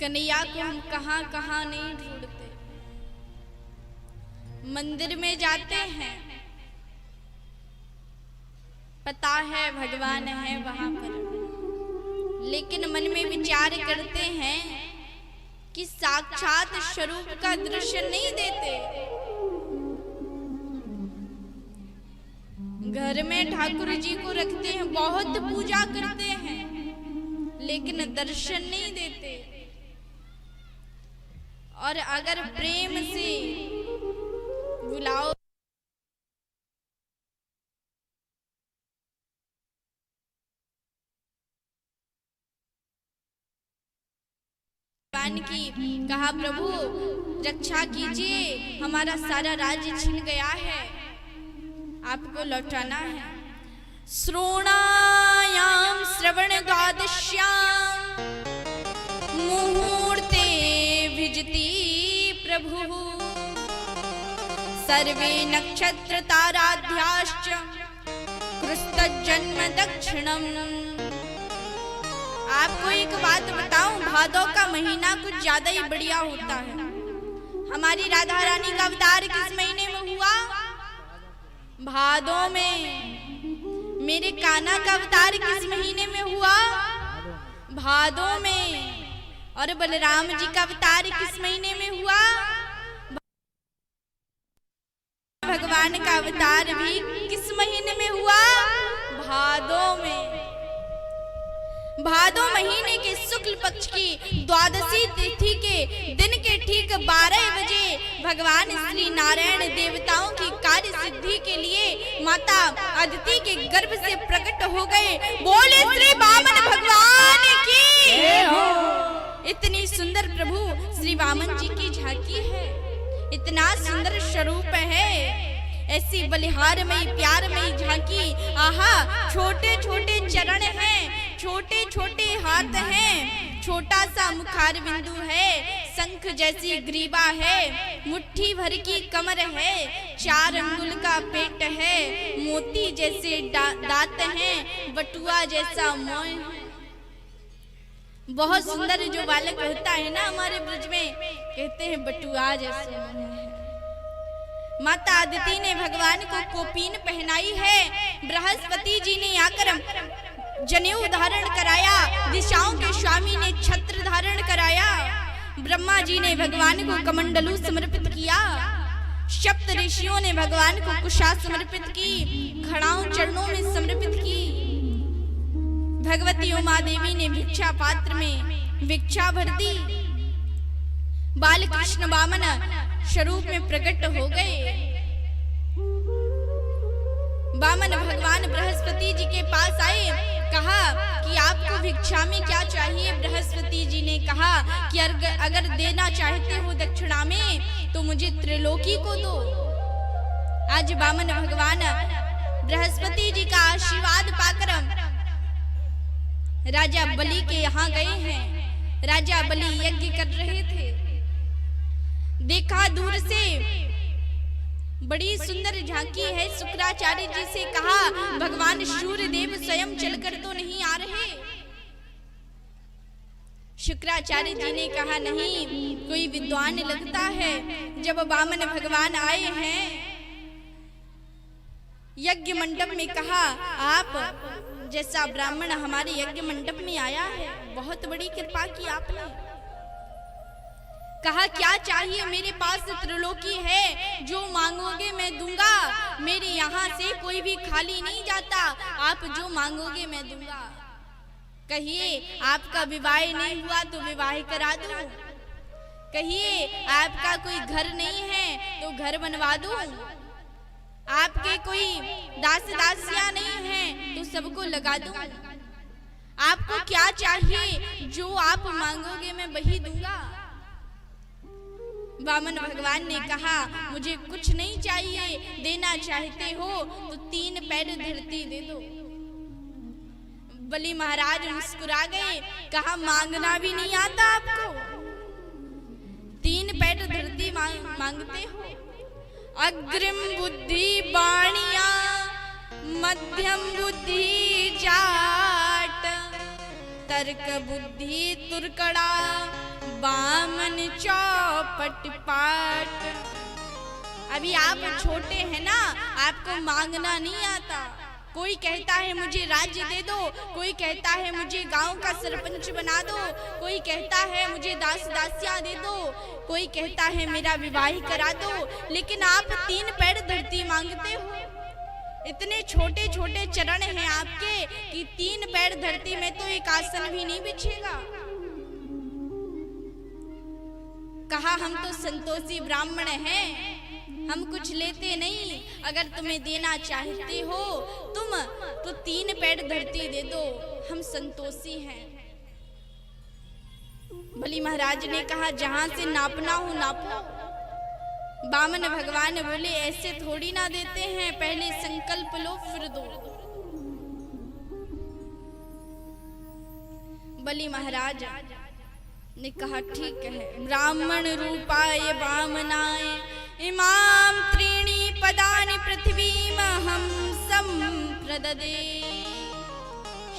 कन्हैया को हम कहां कहां नहीं ढूंढते। मंदिर में जाते हैं, पता है भगवान है वहां पर, लेकिन मन में विचार करते हैं कि साक्षात स्वरूप का दृश्य नहीं देते। घर में ठाकुर जी को रखते हैं, बहुत पूजा करते हैं, लेकिन दर्शन नहीं देते। और अगर प्रेम से बुलाओ की, कहा प्रभु रक्षा कीजिए, हमारा सारा राज्य छिन गया है, आपको लौटाना है। श्रोणायाम श्रवण द्वादश्याम मुहूर्ते विजति प्रभु सर्वे नक्षत्र ताराध्याश्च कृष्णजन्म दक्षिणम। आपको एक बात बताऊं, भादौ का महीना कुछ ज्यादा ही बढ़िया होता है। हमारी राधा रानी का अवतार किस महीने में हुआ? भादौ में। मेरे कान्हा का अवतार किस महीने में हुआ? भादौ में। और बलराम जी का अवतार किस महीने में हुआ? भगवान का अवतार भी किस महीने में हुआ? भादौ में। भादौ महीने के शुक्ल पक्ष की द्वादशी तिथि के दिन के ठीक 12 बजे भगवान श्री नारायण देवताओं की कार्य सिद्धि के लिए माता अदिति के गर्भ से प्रकट हो गए। बोले श्री वामन भगवान की। इतनी सुंदर प्रभु श्री वामन जी की झांकी है, इतना सुंदर स्वरूप है, ऐसी बलिहारमयी प्यारमयी झांकी। आहा, छोटे छोटे चरण हैं, छोटे छोटे हाथ हैं, छोटा सा मुखार बिंदु है, शंख जैसी ग्रीवा है, मुट्ठी भर की कमर है, 4 अंगुल का पेट है, मोती जैसे दांत हैं, बटुआ जैसा मोह है। बहुत सुंदर जो बालक होता है ना हमारे ब्रज में, कहते हैं बटुआ जैसे मोह है। माता अदिति ने भगवान को कोपीन पहनाई है। बृहस्पति जी ने आकर जनेऊ धारण कराया, दिशाओं के स्वामी ने छत्र धारण कराया, ब्रह्मा जी ने भगवान को कमंडलू समर्पित किया, सप्त ऋषियों ने भगवान को कुशा समर्पित की, खड़ाओं चरणों में समर्पित की। भगवती उमा देवी ने भिक्षा पात्र में भिक्षा भर दी। बाल कृष्ण वामन स्वरूप में प्रकट हो गए। वामन भगवान बृहस्पति जी के पास आए, कहा कि आपको भिक्षा में क्या चाहिए? बृहस्पति जी ने कहा कि अगर देना चाहते हो दक्षिणा में तो मुझे त्रिलोकी को दो। आज वामन भगवान बृहस्पति जी का आशीर्वाद पाकर राजा बलि के यहाँ गए हैं। राजा बलि यज्ञ कर रहे थे, देखा दूर से बड़ी सुंदर झांकी है। शुक्राचार्य जी से कहा भगवान सूर्य देव स्वयं चलकर तो नहीं आ रहे? शुक्राचार्य जी ने कहा नहीं, कोई विद्वान लगता है। जब वामन भगवान आए हैं यज्ञ मंडप में, कहा आप जैसा ब्राह्मण हमारे यज्ञ मंडप में आया है, बहुत बड़ी कृपा की आपने। कहा क्या चाहिए? मेरे पास त्रिलोकी है, जो मांगोगे मैं दूंगा, मेरे यहाँ से कोई भी खाली नहीं जाता, आप जो मांगोगे मैं दूंगा। कहिए आपका विवाह नहीं हुआ तो विवाह करा दूं, कहिए आपका कोई घर नहीं है तो घर बनवा दूं, आपके कोई दास दासियां नहीं हैं तो सबको लगा दूं। आपको क्या चाहिए? जो आप मांगोगे मैं वही दूंगा। वामन भगवान ने कहा मुझे कुछ नहीं चाहिए, देना चाहते हो तो 3 पैर धरती दे दो। बलि महाराज मुस्कुरा गए, कहा मांगना भी नहीं आता आपको, 3 पैर धरती मांगते हो। अग्रिम बुद्धि बाणिया, मध्यम बुद्धि जाट, तर्क बुद्धि तुरकड़ा, बामन चौपट पाट। अभी आप छोटे हैं ना, आपको मांगना नहीं आता। कोई कहता है मुझे राज्य दे दो, कोई कहता है मुझे गांव का सरपंच बना दो, कोई कहता है मुझे दास दासियां दे दो, कोई कहता है मेरा विवाह करा दो, लेकिन आप 3 पैर धरती मांगते हो। इतने छोटे छोटे चरण हैं आपके कि 3 पैर धरती में तो एक आसन भी नहीं बिछेगा। कहा हम तो संतोषी ब्राह्मण हैं, हम कुछ लेते नहीं, अगर तुम्हें देना चाहते हो तुम तो 3 पैर धरती दे दो, हम संतोषी हैं। बलि महाराज ने कहा जहां से नापना हो नापो। बामन भगवान बोले ऐसे थोड़ी ना देते हैं, पहले संकल्प लो फिर दो। बलि महाराज ने कहा ठीक है। ब्राह्मण रूपाय वामनाय इमाम त्रीणि पदानि पृथ्वीमहं संप्रददे।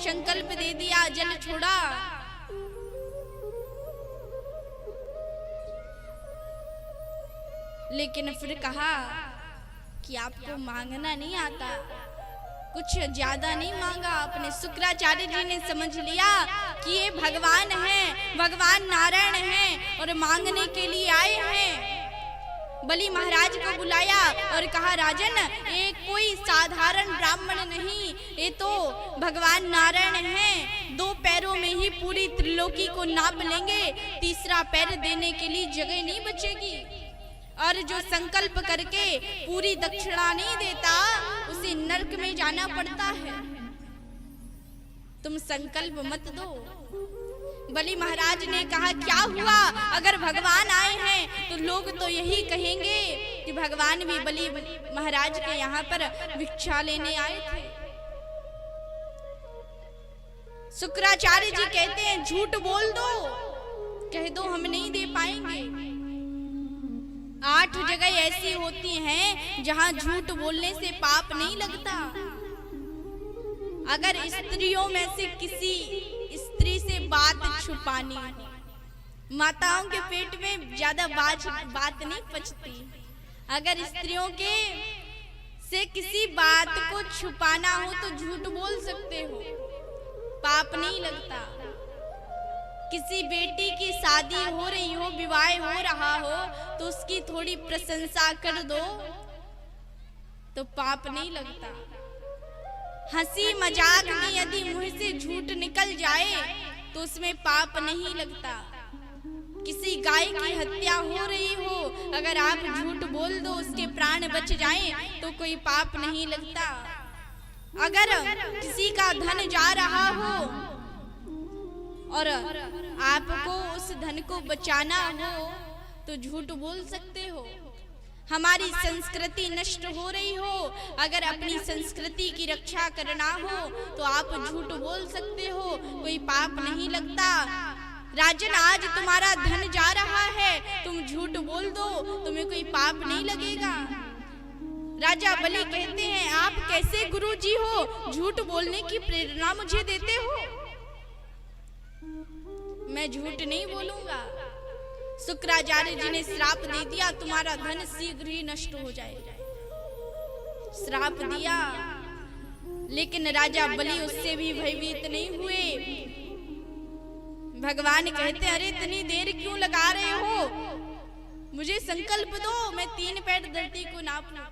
संकल्प दे दिया, जल छोड़ा। लेकिन फिर कहा कि आपको मांगना नहीं आता, कुछ ज्यादा नहीं मांगा आपने। शुक्राचार्य जी ने समझ लिया कि ये भगवान हैं, भगवान नारायण हैं और मांगने के लिए आए हैं। बलि महाराज को बुलाया और कहा राजन, ये कोई साधारण ब्राह्मण नहीं, ये तो भगवान नारायण हैं। 2 पैरों में ही पूरी त्रिलोकी को नाप लेंगे, तीसरा पैर देने के लिए जगह नहीं बचेगी। और जो संकल्प करके पूरी दक्षिणा नहीं देता उसे नरक में जाना पड़ता है। तुम संकल्प मत दो। बलि महाराज ने कहा क्या हुआ, अगर भगवान आए हैं तो लोग तो यही कहेंगे कि भगवान भी बलि महाराज के यहाँ पर भिक्षा लेने आए थे। शुक्राचार्य जी कहते हैं झूठ बोल दो, कह दो हम नहीं दे पाएंगे। 8 जगह ऐसी होती हैं जहां झूठ बोलने से पाप नहीं लगता। अगर स्त्रियों में से किसी स्त्री से बात छुपानी, माताओं के पेट में ज्यादा बात नहीं पचती। अगर स्त्रियों के से किसी बात को छुपाना हो तो झूठ बोल सकते हो, पाप नहीं लगता। किसी बेटी की शादी हो रही हो, विवाह हो रहा हो तो उसकी थोड़ी प्रशंसा कर दो तो पाप नहीं लगता। हंसी मजाक में यदि मुंह से झूठ निकल जाए तो उसमें पाप नहीं लगता। किसी गाय की हत्या हो रही हो, अगर आप झूठ बोल दो उसके प्राण बच जाएं तो कोई पाप नहीं लगता। अगर किसी का धन जा रहा हो और आपको उस धन को बचाना हो तो झूठ बोल सकते हो। हमारी संस्कृति नष्ट हो रही हो, अगर अपनी संस्कृति की रक्षा करना हो तो आप झूठ बोल सकते हो, कोई पाप नहीं लगता। राजन आज तुम्हारा धन जा रहा है, तुम झूठ बोल दो, तुम्हें कोई पाप नहीं लगेगा। राजा बलि कहते हैं आप कैसे गुरुजी हो, झूठ बोलने की प्रेरणा मुझे देते हो। मैं झूठ नहीं बोलूंगा। शुक्राचार्य जी ने श्राप दे दिया तुम्हारा धन शीघ्र ही नष्ट हो जाएगा, श्राप दिया। लेकिन राजा बलि उससे भी भयभीत नहीं हुए। भगवान कहते अरे इतनी देर क्यों लगा रहे हो, मुझे संकल्प दो, मैं 3 पैर धरती को नापूं।